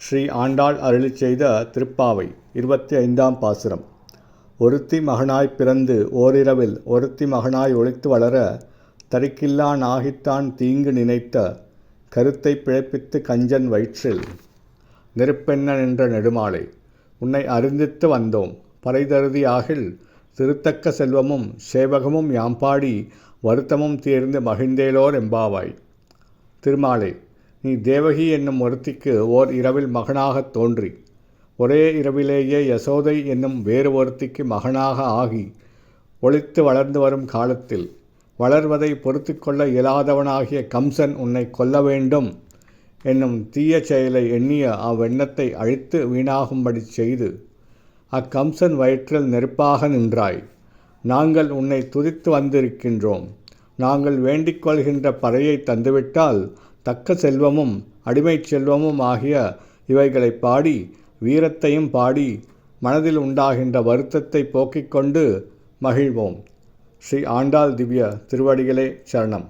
ஸ்ரீ ஆண்டாள் அருளிச் செய்த திருப்பாவை 25ஆம் பாசுரம். ஒருத்தி மகனாய்ப் பிறந்து ஓரிரவில் ஒருத்தி மகனாய் ஒளித்து வளர தரிக்கில்லா நாகித்தான் தீங்கு நினைத்த கருத்தை பிழைப்பித்து கஞ்சன் வயிற்றில் நெருப்பென்ன நின்ற நெடுமாலை உன்னை அறிந்தித்து வந்தோம் பறைதருதி ஆகில் திருத்தக்க செல்வமும் சேவகமும் யாம்பாடி வருத்தமும் தீர்ந்து மகிழ்ந்தேலோர் எம்பாவாய். திருமாலே, நீ தேவகி என்னும் ஒருத்திக்கு ஓர் இரவில் மகனாகத் தோன்றி ஒரே இரவிலேயே யசோதை என்னும் வேறு ஒருத்திக்கு மகனாக ஆகி ஒளித்து வளர்ந்து வரும் காலத்தில் வளர்வதை பொறுத்து கொள்ள இயலாதவனாகிய கம்சன் உன்னை கொல்ல வேண்டும் என்னும் தீய செயலை எண்ணிய அவ்வெண்ணத்தை அழித்து வீணாகும்படி செய்து அக்கம்சன் வயிற்றில் நெருப்பாக நின்றாய். நாங்கள் உன்னை துதித்து வந்திருக்கின்றோம். நாங்கள் வேண்டிக் கொள்கின்ற பறையை தந்துவிட்டால் தக்க செல்வமும் அடிமைச் செல்வமும் ஆகிய இவைகளை பாடி வீரத்தையும் பாடி மனதில் உண்டாகின்ற வருத்தத்தை போக்கிக் கொண்டு மகிழ்வோம். ஸ்ரீ ஆண்டாள் திவ்ய திருவடிகளே சரணம்.